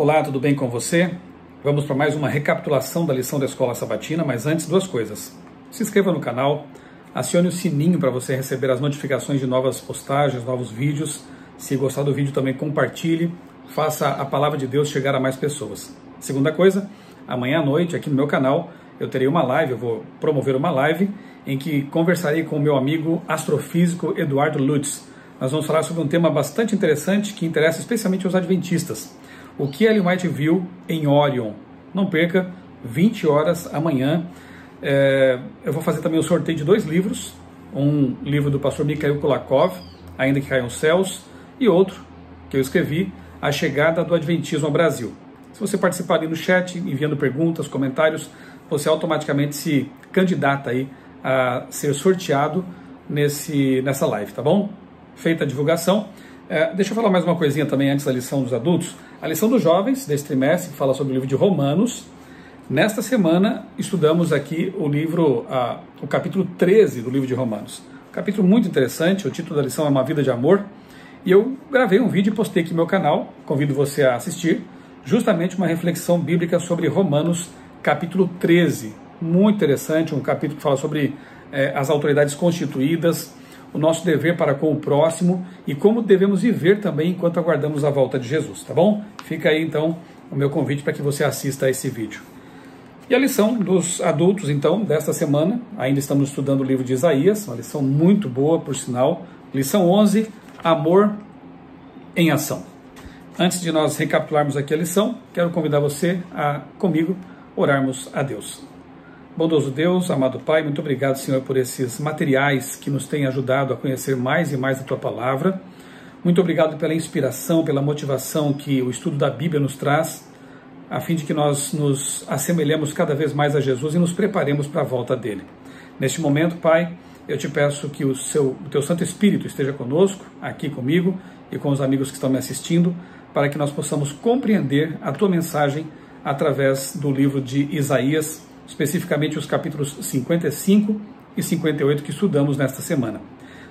Olá, tudo bem com você? Vamos para mais uma recapitulação da lição da Escola Sabatina, mas antes duas coisas. Se inscreva no canal, acione o sininho para você receber as notificações de novas postagens, novos vídeos. Se gostar do vídeo também compartilhe, faça a palavra de Deus chegar a mais pessoas. Segunda coisa, amanhã à noite aqui no meu canal eu terei uma live, eu vou promover uma live em que conversarei com o meu amigo astrofísico Eduardo Lutz. Nós vamos falar sobre um tema bastante interessante que interessa especialmente aos adventistas. O que Ellen White viu em Orion. Não perca, 20 horas amanhã. Eu vou fazer também o sorteio de 2 livros. Um livro do pastor Mikhail Kulakov, Ainda que Caiam os Céus, e outro que eu escrevi, A Chegada do Adventismo ao Brasil. Se você participar ali no chat, enviando perguntas, comentários, você automaticamente se candidata aí a ser sorteado nessa live, tá bom? Feita a divulgação. Deixa eu falar mais uma coisinha também antes da lição dos adultos. A lição dos jovens desse trimestre, que fala sobre o livro de Romanos. Nesta semana, estudamos aqui o capítulo 13 do livro de Romanos. Capítulo muito interessante, o título da lição é Uma Vida de Amor. E eu gravei um vídeo e postei aqui no meu canal, convido você a assistir, justamente uma reflexão bíblica sobre Romanos, capítulo 13. Muito interessante, um capítulo que fala sobre as autoridades constituídas, o nosso dever para com o próximo e como devemos viver também enquanto aguardamos a volta de Jesus, tá bom? Fica aí então o meu convite para que você assista a esse vídeo. E a lição dos adultos então desta semana, ainda estamos estudando o livro de Isaías, uma lição muito boa por sinal, lição 11, Amor em Ação. Antes de nós recapitularmos aqui a lição, quero convidar você a comigo orarmos a Deus. Bondoso Deus, amado Pai, muito obrigado, Senhor, por esses materiais que nos têm ajudado a conhecer mais e mais a Tua Palavra. Muito obrigado pela inspiração, pela motivação que o estudo da Bíblia nos traz, a fim de que nós nos assemelhemos cada vez mais a Jesus e nos preparemos para a volta dele. Neste momento, Pai, eu te peço que o Teu Santo Espírito esteja conosco, aqui comigo e com os amigos que estão me assistindo, para que nós possamos compreender a Tua mensagem através do livro de Isaías, especificamente os capítulos 55 e 58 que estudamos nesta semana.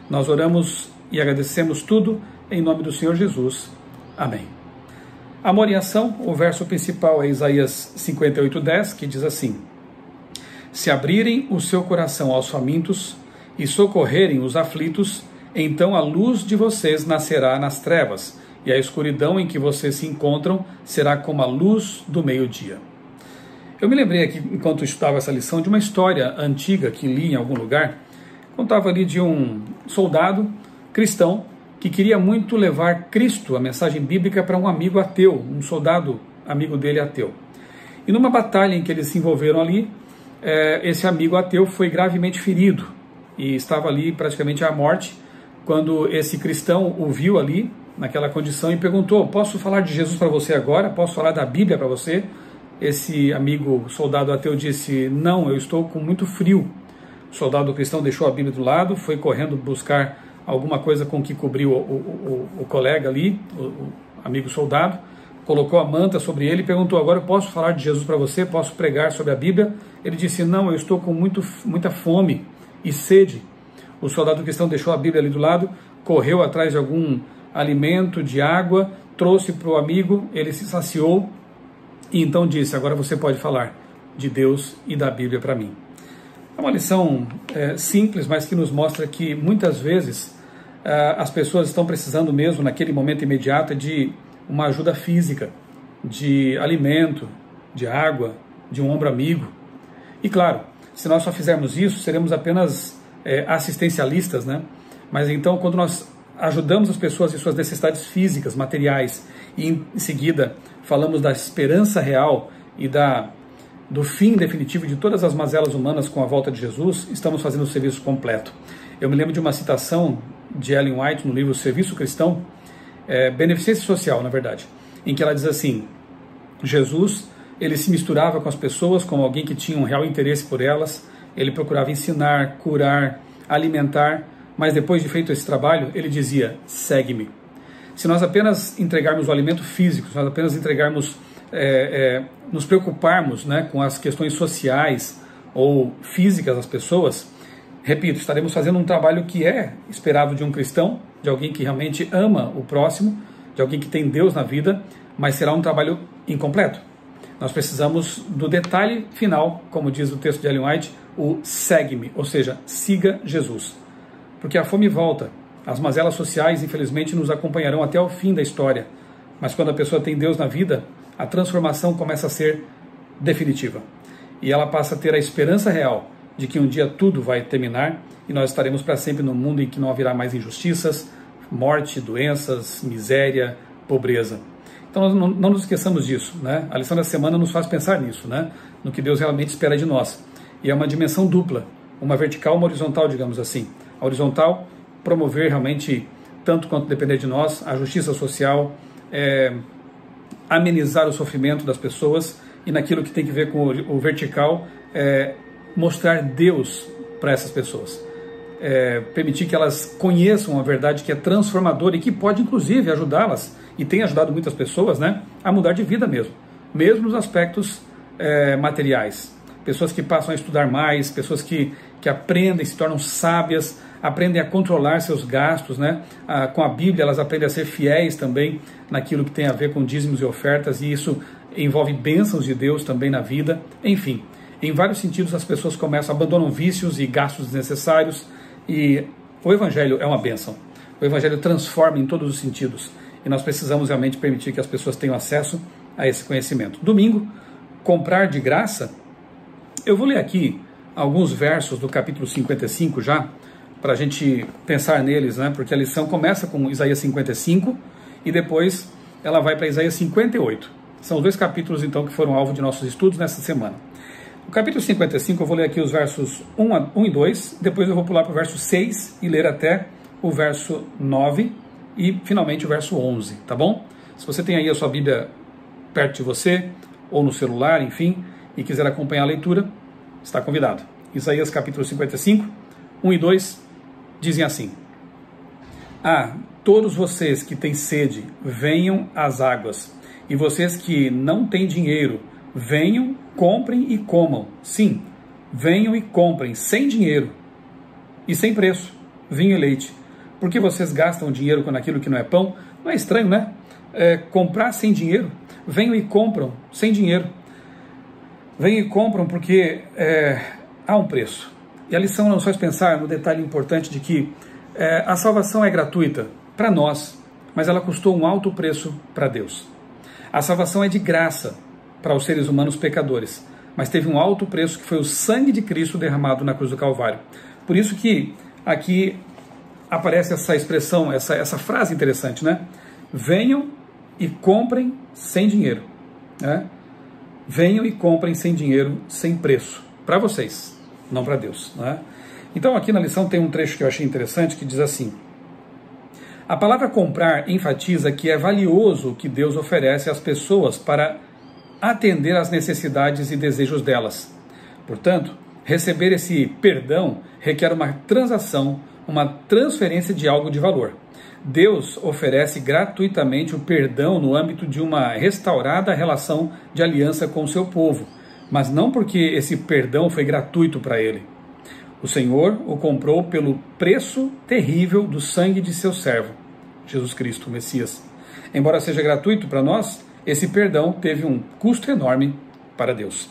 Nós oramos e agradecemos tudo em nome do Senhor Jesus. Amém. Amor em ação, o verso principal é Isaías 58:10, que diz assim: Se abrirem o seu coração aos famintos e socorrerem os aflitos, então a luz de vocês nascerá nas trevas, e a escuridão em que vocês se encontram será como a luz do meio-dia. Eu me lembrei aqui, enquanto estudava essa lição, de uma história antiga que li em algum lugar. Contava ali de um soldado cristão que queria muito levar Cristo, a mensagem bíblica, para um amigo ateu, um soldado amigo dele ateu. E numa batalha em que eles se envolveram ali, esse amigo ateu foi gravemente ferido e estava ali praticamente à morte, quando esse cristão o viu ali, naquela condição, e perguntou: posso falar de Jesus para você agora? Posso falar da Bíblia para você? Esse amigo soldado ateu disse: não, eu estou com muito frio. O soldado cristão deixou a Bíblia do lado, foi correndo buscar alguma coisa com que cobrir o colega ali, o amigo soldado, colocou a manta sobre ele e perguntou: agora eu posso falar de Jesus para você? Posso pregar sobre a Bíblia? Ele disse: não, eu estou com muita fome e sede. O soldado cristão deixou a Bíblia ali do lado, correu atrás de algum alimento, de água, trouxe para o amigo, ele se saciou, e então disse: agora você pode falar de Deus e da Bíblia para mim. É uma lição simples, mas que nos mostra que muitas vezes as pessoas estão precisando mesmo, naquele momento imediato, de uma ajuda física, de alimento, de água, de um ombro amigo. E claro, se nós só fizermos isso, seremos apenas assistencialistas, né? Mas então, quando nós ajudamos as pessoas em suas necessidades físicas, materiais, e em seguida falamos da esperança real e do fim definitivo de todas as mazelas humanas com a volta de Jesus, estamos fazendo o serviço completo. Eu me lembro de uma citação de Ellen White no livro Serviço Cristão, Beneficência Social, na verdade, em que ela diz assim: Jesus, ele se misturava com as pessoas como alguém que tinha um real interesse por elas, ele procurava ensinar, curar, alimentar, mas depois de feito esse trabalho, ele dizia: segue-me. Se nós apenas entregarmos o alimento físico, se nós apenas entregarmos, nos preocuparmos, né, com as questões sociais ou físicas das pessoas, repito, estaremos fazendo um trabalho que é esperado de um cristão, de alguém que realmente ama o próximo, de alguém que tem Deus na vida, mas será um trabalho incompleto. Nós precisamos do detalhe final, como diz o texto de Ellen White, o segue-me, ou seja, siga Jesus. Porque a fome volta, as mazelas sociais, infelizmente, nos acompanharão até o fim da história. Mas quando a pessoa tem Deus na vida, a transformação começa a ser definitiva. E ela passa a ter a esperança real de que um dia tudo vai terminar e nós estaremos para sempre num mundo em que não haverá mais injustiças, morte, doenças, miséria, pobreza. Então não nos esqueçamos disso, né? A lição da semana nos faz pensar nisso, né? No que Deus realmente espera de nós. E é uma dimensão dupla, uma vertical e uma horizontal, digamos assim. A horizontal, promover realmente, tanto quanto depender de nós, a justiça social, amenizar o sofrimento das pessoas, e naquilo que tem que ver com o vertical, mostrar Deus para essas pessoas. Permitir que elas conheçam a verdade que é transformadora e que pode, inclusive, ajudá-las, e tem ajudado muitas pessoas, né, a mudar de vida mesmo nos aspectos materiais. Pessoas que passam a estudar mais, pessoas que aprendem, se tornam sábias, aprendem a controlar seus gastos, né? Com a Bíblia elas aprendem a ser fiéis também naquilo que tem a ver com dízimos e ofertas, e isso envolve bênçãos de Deus também na vida. Enfim, em vários sentidos as pessoas abandonam vícios e gastos desnecessários, e o Evangelho é uma bênção. O Evangelho transforma em todos os sentidos, e nós precisamos realmente permitir que as pessoas tenham acesso a esse conhecimento. Domingo, comprar de graça. Eu vou ler aqui alguns versos do capítulo 55 já, para a gente pensar neles, né? Porque a lição começa com Isaías 55 e depois ela vai para Isaías 58. São os dois capítulos, então, que foram alvo de nossos estudos nessa semana. O capítulo 55, eu vou ler aqui os versos 1 e 2, depois eu vou pular para o verso 6 e ler até o verso 9 e, finalmente, o verso 11, tá bom? Se você tem aí a sua Bíblia perto de você, ou no celular, enfim, e quiser acompanhar a leitura, está convidado. Isaías capítulo 55, 1 e 2, dizem assim: todos vocês que têm sede, venham às águas, e vocês que não têm dinheiro, venham, comprem e comam. Sim, venham e comprem, sem dinheiro e sem preço, vinho e leite. Por que vocês gastam dinheiro com aquilo que não é pão? Não é estranho, né? Comprar sem dinheiro. Venham e compram sem dinheiro. Venham e compram porque há um preço. E a lição nos faz pensar no detalhe importante de que a salvação é gratuita para nós, mas ela custou um alto preço para Deus. A salvação é de graça para os seres humanos pecadores, mas teve um alto preço que foi o sangue de Cristo derramado na cruz do Calvário. Por isso que aqui aparece essa expressão, essa frase interessante, né? Venham e comprem sem dinheiro, né? Venham e comprem sem dinheiro, sem preço, para vocês, não para Deus, né? Então aqui na lição tem um trecho que eu achei interessante que diz assim: a palavra comprar enfatiza que é valioso o que Deus oferece às pessoas para atender às necessidades e desejos delas. Portanto, receber esse perdão requer uma transação, uma transferência de algo de valor. Deus oferece gratuitamente o perdão no âmbito de uma restaurada relação de aliança com o seu povo, mas não porque esse perdão foi gratuito para ele. O Senhor o comprou pelo preço terrível do sangue de seu servo, Jesus Cristo, o Messias. Embora seja gratuito para nós, esse perdão teve um custo enorme para Deus.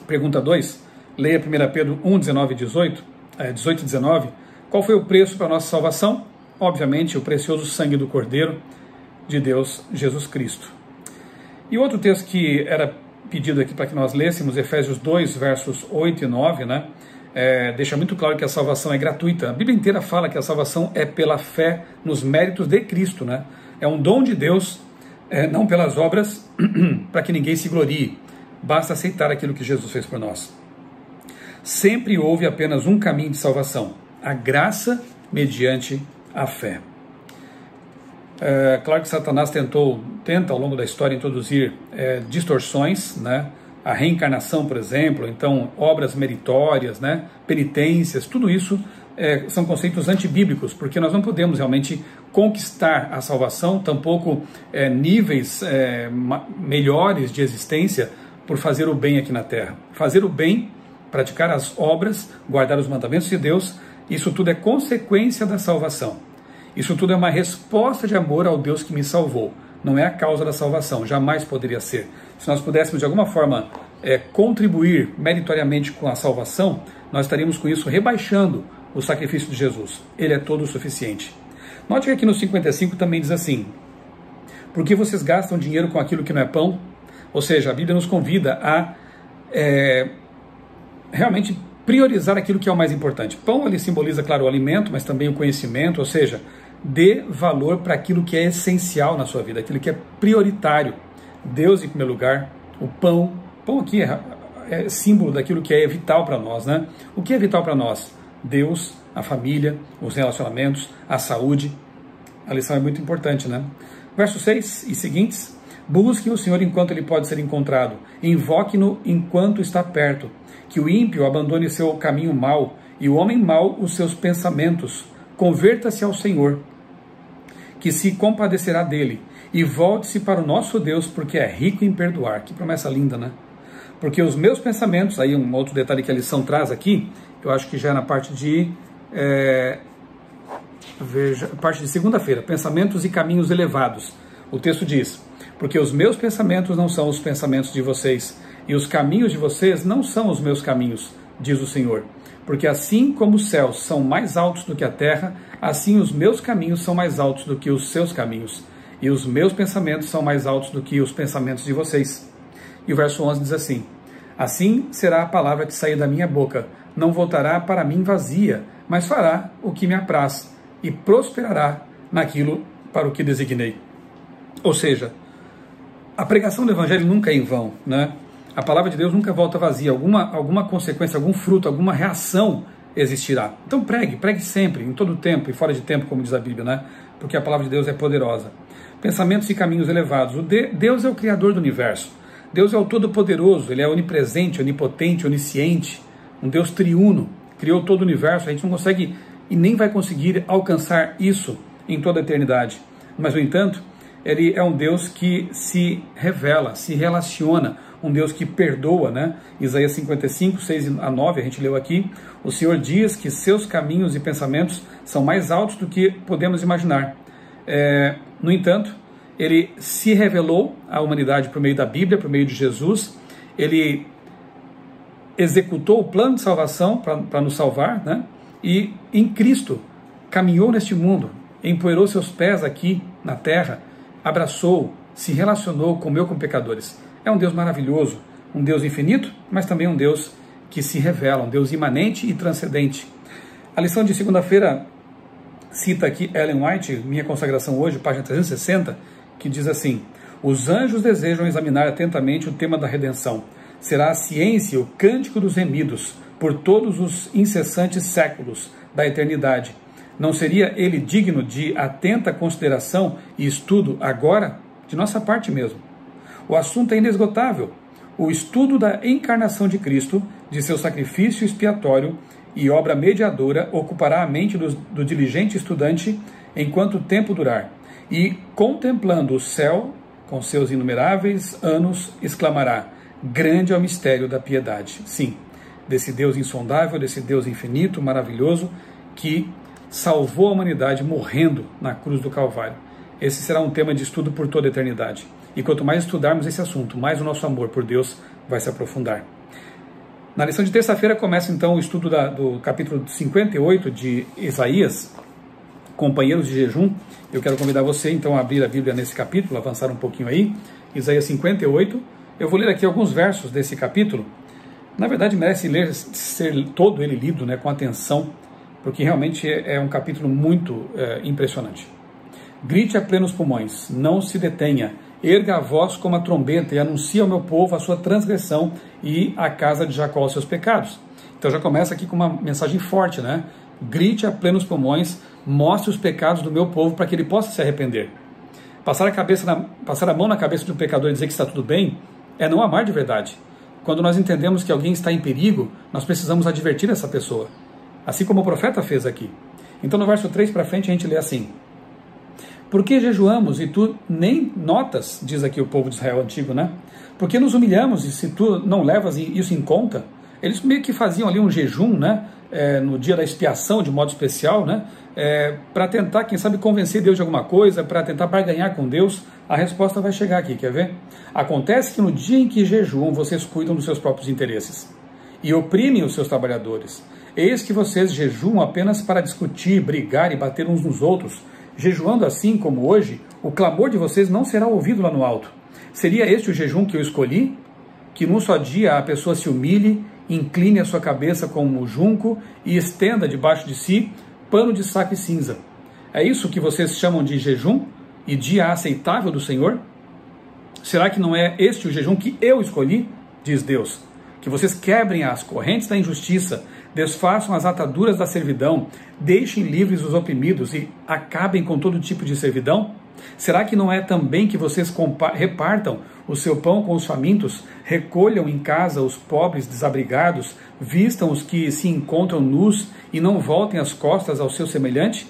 Pergunta 2, leia 1 Pedro 1, 18 e 19. Qual foi o preço para a nossa salvação? Obviamente, o precioso sangue do Cordeiro de Deus, Jesus Cristo. E outro texto que era pedido aqui para que nós lêssemos, Efésios 2, versos 8 e 9, né? Deixa muito claro que a salvação é gratuita. A Bíblia inteira fala que a salvação é pela fé nos méritos de Cristo, né? É um dom de Deus, não pelas obras, para que ninguém se glorie. Basta aceitar aquilo que Jesus fez por nós. Sempre houve apenas um caminho de salvação: a graça mediante a fé. Claro que Satanás tenta ao longo da história introduzir distorções, né? A reencarnação, por exemplo, então obras meritórias, né? Penitências, tudo isso são conceitos antibíblicos, porque nós não podemos realmente conquistar a salvação, tampouco níveis melhores de existência por fazer o bem aqui na terra. Fazer o bem, praticar as obras, guardar os mandamentos de Deus, isso tudo é consequência da salvação. Isso tudo é uma resposta de amor ao Deus que me salvou. não é a causa da salvação, jamais poderia ser. Se nós pudéssemos de alguma forma contribuir meritoriamente com a salvação, nós estaríamos com isso rebaixando o sacrifício de Jesus. Ele é todo o suficiente. Note que aqui no 55 também diz assim: por que vocês gastam dinheiro com aquilo que não é pão? Ou seja, a Bíblia nos convida a realmente priorizar aquilo que é o mais importante. Pão, ele simboliza, claro, o alimento, mas também o conhecimento, ou seja, dê valor para aquilo que é essencial na sua vida, aquilo que é prioritário. Deus em primeiro lugar, o pão. Pão aqui é símbolo daquilo que é vital para nós, né? O que é vital para nós? Deus, a família, os relacionamentos, a saúde. A lição é muito importante, né? Verso 6 e seguintes: busquem o Senhor enquanto ele pode ser encontrado, invoque-no enquanto está perto. Que o ímpio abandone seu caminho mau e o homem mau os seus pensamentos. Converta-se ao Senhor, que se compadecerá dele, e volte-se para o nosso Deus, porque é rico em perdoar. Que promessa linda, né? Porque os meus pensamentos, aí um outro detalhe que a lição traz aqui, eu acho que já é na parte de parte de segunda-feira, pensamentos e caminhos elevados. O texto diz: porque os meus pensamentos não são os pensamentos de vocês, e os caminhos de vocês não são os meus caminhos, diz o Senhor. Porque assim como os céus são mais altos do que a terra, assim os meus caminhos são mais altos do que os seus caminhos, e os meus pensamentos são mais altos do que os pensamentos de vocês. E o verso 11 diz assim: assim será a palavra que sair da minha boca, não voltará para mim vazia, mas fará o que me apraz, e prosperará naquilo para o que designei. Ou seja, a pregação do Evangelho nunca é em vão, né? A palavra de Deus nunca volta vazia, alguma consequência, algum fruto, alguma reação existirá. Então pregue sempre, em todo tempo e fora de tempo, como diz a Bíblia, né? Porque a palavra de Deus é poderosa. Pensamentos e caminhos elevados. Deus é o Criador do universo. Deus é o Todo-Poderoso, Ele é onipresente, onipotente, onisciente, um Deus triuno, criou todo o universo. A gente não consegue e nem vai conseguir alcançar isso em toda a eternidade. Mas, no entanto, Ele é um Deus que se revela, se relaciona, um Deus que perdoa, né? Isaías 55, 6 a 9, a gente leu aqui: o Senhor diz que seus caminhos e pensamentos são mais altos do que podemos imaginar. No entanto, Ele se revelou à humanidade por meio da Bíblia, por meio de Jesus. Ele executou o plano de salvação para nos salvar, né? E em Cristo caminhou neste mundo, empoeirou seus pés aqui na terra, abraçou, se relacionou, comeu com pecadores. É um Deus maravilhoso, um Deus infinito, mas também um Deus que se revela, um Deus imanente e transcendente. A lição de segunda-feira cita aqui Ellen White, Minha Consagração Hoje, página 360, que diz assim: os anjos desejam examinar atentamente o tema da redenção. Será a ciência o cântico dos remidos por todos os incessantes séculos da eternidade. Não seria ele digno de atenta consideração e estudo agora? De nossa parte mesmo. O assunto é inesgotável. O estudo da encarnação de Cristo, de seu sacrifício expiatório e obra mediadora, ocupará a mente do diligente estudante enquanto o tempo durar. E, contemplando o céu, com seus inumeráveis anos, exclamará: grande é o mistério da piedade. Sim, desse Deus insondável, desse Deus infinito, maravilhoso, que salvou a humanidade morrendo na cruz do Calvário. Esse será um tema de estudo por toda a eternidade. E quanto mais estudarmos esse assunto, mais o nosso amor por Deus vai se aprofundar. Na lição de terça-feira começa então o estudo do capítulo 58 de Isaías, Companheiros de Jejum. Eu quero convidar você então a abrir a Bíblia nesse capítulo, avançar um pouquinho aí, Isaías 58. Eu vou ler aqui alguns versos desse capítulo. Na verdade merece ser todo ele lido, né, com atenção, porque realmente é um capítulo muito impressionante. Grite a plenos pulmões, não se detenha, erga a voz como a trombeta e anuncie ao meu povo a sua transgressão e à casa de Jacó os seus pecados. Então já começa aqui com uma mensagem forte, né? Grite a plenos pulmões, mostre os pecados do meu povo para que ele possa se arrepender. Passar a mão na cabeça de um pecador e dizer que está tudo bem é não amar de verdade. Quando nós entendemos que alguém está em perigo, nós precisamos advertir essa pessoa, assim como o profeta fez aqui. Então no verso 3 para frente a gente lê assim: por que jejuamos e tu nem notas, diz aqui o povo de Israel antigo, né? Por que nos humilhamos e se tu não levas isso em conta? Eles meio que faziam ali um jejum, né? No dia da expiação, de modo especial, né? Para tentar, quem sabe, convencer Deus de alguma coisa, para tentar barganhar com Deus A resposta vai chegar aqui, quer ver? Acontece que no dia em que jejuam, vocês cuidam dos seus próprios interesses e oprimem os seus trabalhadores. Eis que vocês jejuam apenas para discutir, brigar e bater uns nos outros. Jejuando assim como hoje, o clamor de vocês não será ouvido lá no alto. Seria este o jejum que eu escolhi? Que num só dia a pessoa se humilhe, incline a sua cabeça como junco e estenda debaixo de si pano de saco e cinza. É isso que vocês chamam de jejum e dia aceitável do Senhor? Será que não é este o jejum que eu escolhi? Diz Deus. Que vocês quebrem as correntes da injustiça, desfaçam as ataduras da servidão, deixem livres os oprimidos e acabem com todo tipo de servidão? Será que não é também que vocês repartam o seu pão com os famintos, recolham em casa os pobres desabrigados, vistam os que se encontram nus e não voltem as costas ao seu semelhante?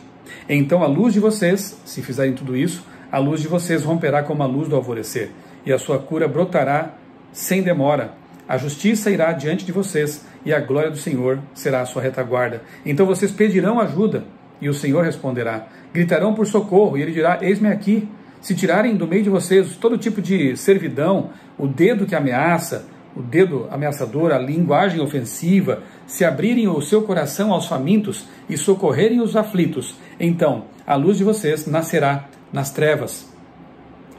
Então a luz de vocês, se fizerem tudo isso, a luz de vocês romperá como a luz do alvorecer, e a sua cura brotará sem demora. A justiça irá diante de vocês, e a glória do Senhor será a sua retaguarda. Então vocês pedirão ajuda, e o Senhor responderá. Gritarão por socorro, e ele dirá, eis-me aqui. Se tirarem do meio de vocês todo tipo de servidão, o dedo que ameaça, o dedo ameaçador, a linguagem ofensiva, se abrirem o seu coração aos famintos e socorrerem os aflitos, então a luz de vocês nascerá nas trevas,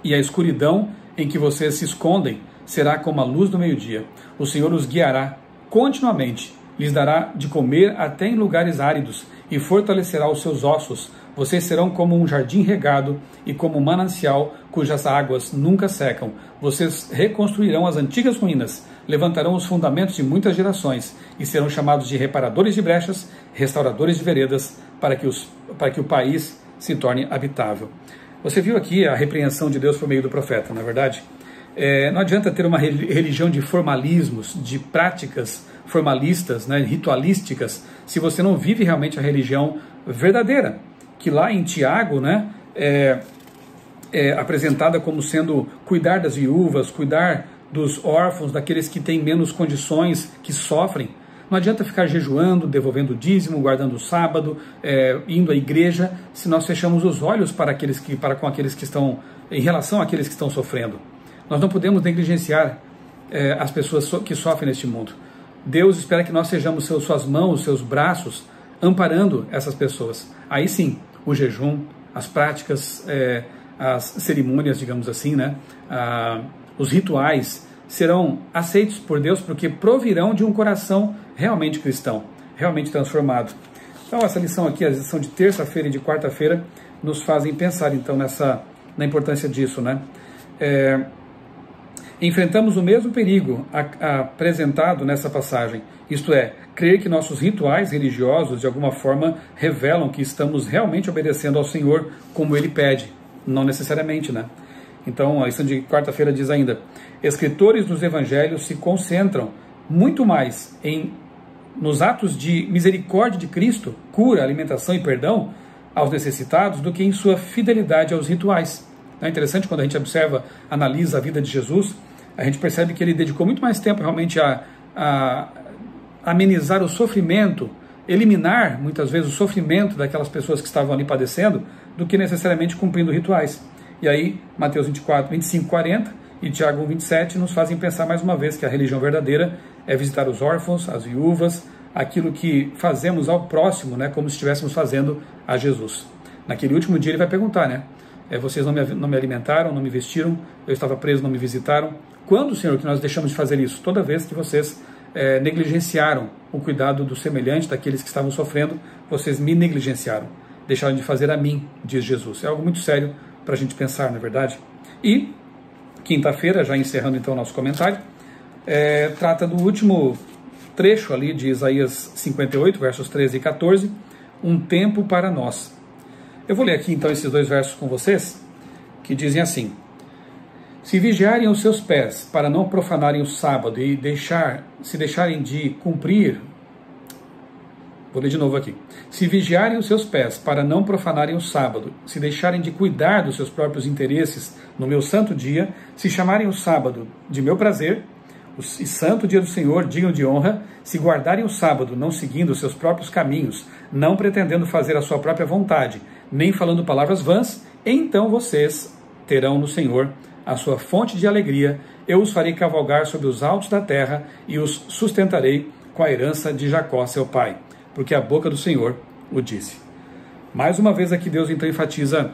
e a escuridão em que vocês se escondem será como a luz do meio-dia. O Senhor os guiará continuamente, lhes dará de comer até em lugares áridos, e fortalecerá os seus ossos. Vocês serão como um jardim regado e como um manancial cujas águas nunca secam. Vocês reconstruirão as antigas ruínas, levantarão os fundamentos de muitas gerações e serão chamados de reparadores de brechas, restauradores de veredas, para que o país se torne habitável. Você viu aqui a repreensão de Deus por meio do profeta, não é verdade? Não adianta ter uma religião de formalismos, de práticas formalistas, né, ritualísticas, se você não vive realmente a religião verdadeira, que lá em Tiago, né, é apresentada como sendo cuidar das viúvas, cuidar dos órfãos, daqueles que têm menos condições, que sofrem. Não adianta ficar jejuando, devolvendo o dízimo, guardando o sábado, indo à igreja, se nós fechamos os olhos para aqueles que estão, em relação àqueles que estão sofrendo. Nós não podemos negligenciar as pessoas que sofrem neste mundo. Deus espera que nós sejamos suas mãos, seus braços, amparando essas pessoas. Aí sim, o jejum, as práticas, as cerimônias, digamos assim, né? Os rituais serão aceitos por Deus porque provirão de um coração realmente cristão, realmente transformado. Então essa lição aqui, a lição de terça-feira e de quarta-feira, nos fazem pensar então na importância disso, né? Enfrentamos o mesmo perigo apresentado nessa passagem, isto é, crer que nossos rituais religiosos de alguma forma revelam que estamos realmente obedecendo ao Senhor como Ele pede, não necessariamente, né? Então a lição de quarta-feira diz ainda, escritores dos evangelhos se concentram muito mais nos atos de misericórdia de Cristo, cura, alimentação e perdão aos necessitados, do que em sua fidelidade aos rituais. É interessante quando a gente observa, analisa a vida de Jesus, a gente percebe que ele dedicou muito mais tempo realmente a amenizar o sofrimento, eliminar muitas vezes o sofrimento daquelas pessoas que estavam ali padecendo, do que necessariamente cumprindo rituais. E aí, Mateus 25, 40 e Tiago 1, 27 nos fazem pensar mais uma vez que a religião verdadeira é visitar os órfãos, as viúvas, aquilo que fazemos ao próximo, né, como se estivéssemos fazendo a Jesus. Naquele último dia ele vai perguntar, né? Vocês não me alimentaram, não me vestiram, eu estava preso, não me visitaram. Quando, Senhor, que nós deixamos de fazer isso? Toda vez que vocês negligenciaram o cuidado do semelhante, daqueles que estavam sofrendo, vocês me negligenciaram. Deixaram de fazer a mim, diz Jesus. É algo muito sério para a gente pensar, não é verdade? E, quinta-feira, já encerrando então o nosso comentário, trata do último trecho ali de Isaías 58, versos 13 e 14, um tempo para nós. Eu vou ler aqui então esses dois versos com vocês, que dizem assim, se vigiarem os seus pés para não profanarem o sábado e se deixarem de cumprir, vou ler de novo aqui, se vigiarem os seus pés para não profanarem o sábado, se deixarem de cuidar dos seus próprios interesses no meu santo dia, se chamarem o sábado de meu prazer, o santo dia do Senhor, digno de honra, se guardarem o sábado, não seguindo os seus próprios caminhos, não pretendendo fazer a sua própria vontade, nem falando palavras vãs, então vocês terão no Senhor a sua fonte de alegria. Eu os farei cavalgar sobre os altos da terra e os sustentarei com a herança de Jacó, seu pai, porque a boca do Senhor o disse. Mais uma vez aqui Deus então enfatiza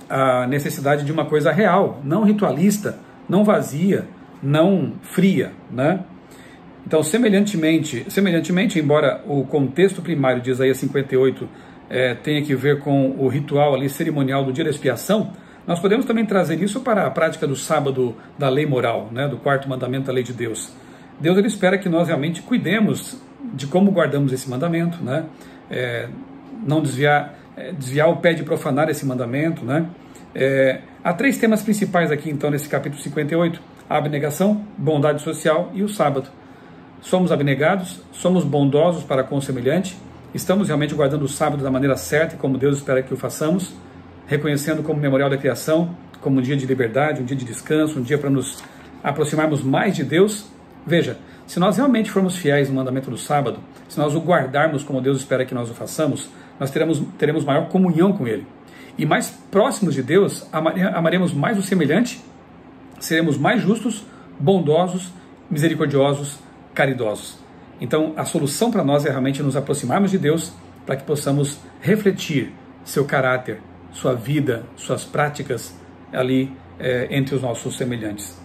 a necessidade de uma coisa real, não ritualista, não vazia, não fria, né? Então, semelhantemente, embora o contexto primário de Isaías 58 tenha que ver com o ritual ali cerimonial do dia da expiação, nós podemos também trazer isso para a prática do sábado da lei moral, né, do quarto mandamento da lei de Deus. Deus ele espera que nós realmente cuidemos de como guardamos esse mandamento, né? Não desviar o pé de profanar esse mandamento, né? Há 3 temas principais aqui então nesse capítulo 58, a abnegação, bondade social e o sábado. Somos abnegados, somos bondosos para com o semelhante, estamos realmente guardando o sábado da maneira certa e como Deus espera que o façamos, reconhecendo como memorial da criação, como um dia de liberdade, um dia de descanso, um dia para nos aproximarmos mais de Deus. Veja, se nós realmente formos fiéis no mandamento do sábado, se nós o guardarmos como Deus espera que nós o façamos, nós teremos maior comunhão com Ele. E mais próximos de Deus, amaremos mais o semelhante, seremos mais justos, bondosos, misericordiosos, caridosos. Então, a solução para nós é realmente nos aproximarmos de Deus para que possamos refletir seu caráter, sua vida, suas práticas ali entre os nossos semelhantes.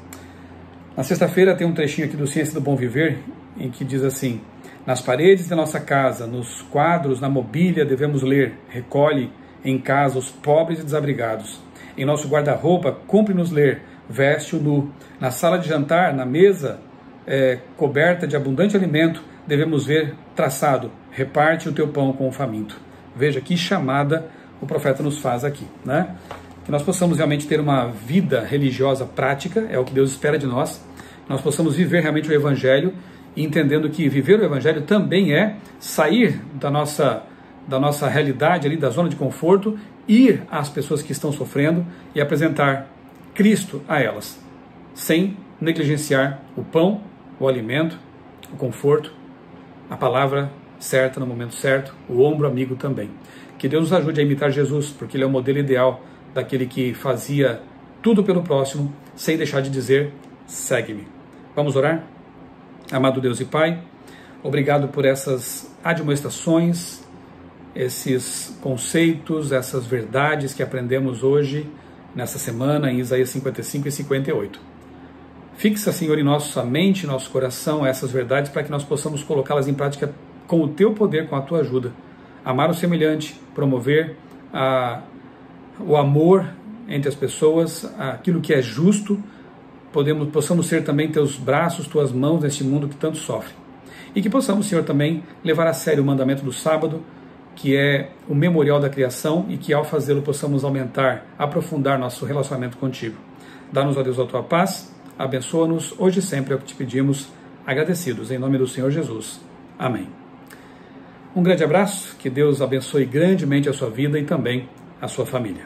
Na sexta-feira tem um trechinho aqui do Ciência do Bom Viver, em que diz assim: nas paredes da nossa casa, nos quadros, na mobília, devemos ler: recolhe em casa os pobres e desabrigados. Em nosso guarda-roupa, cumpre-nos ler: veste-o nu. Na sala de jantar, na mesa coberta de abundante alimento, devemos ver traçado: reparte o teu pão com o faminto. Veja que chamada o profeta nos faz aqui, né? Que nós possamos realmente ter uma vida religiosa prática, é o que Deus espera de nós. Nós possamos viver realmente o Evangelho, entendendo que viver o Evangelho também é sair da nossa realidade ali, da zona de conforto, ir às pessoas que estão sofrendo e apresentar Cristo a elas, sem negligenciar o pão, o alimento, o conforto, a palavra certa no momento certo, o ombro amigo também. Que Deus nos ajude a imitar Jesus, porque Ele é o modelo ideal daquele que fazia tudo pelo próximo, sem deixar de dizer: segue-me. Vamos orar? Amado Deus e Pai, obrigado por essas admoestações, esses conceitos, essas verdades que aprendemos hoje, nessa semana, em Isaías 55 e 58. Fixa, Senhor, em nossa mente, em nosso coração, essas verdades para que nós possamos colocá-las em prática com o Teu poder, com a Tua ajuda. Amar o semelhante, promover o amor entre as pessoas, aquilo que é justo, possamos ser também Teus braços, Tuas mãos neste mundo que tanto sofre. E que possamos, Senhor, também levar a sério o mandamento do sábado, que é o memorial da criação, e que ao fazê-lo possamos aumentar, aprofundar nosso relacionamento contigo. Dá-nos, ó Deus, a Tua paz, abençoa-nos hoje e sempre, é o que te pedimos, agradecidos, em nome do Senhor Jesus. Amém. Um grande abraço, que Deus abençoe grandemente a sua vida e também a sua família.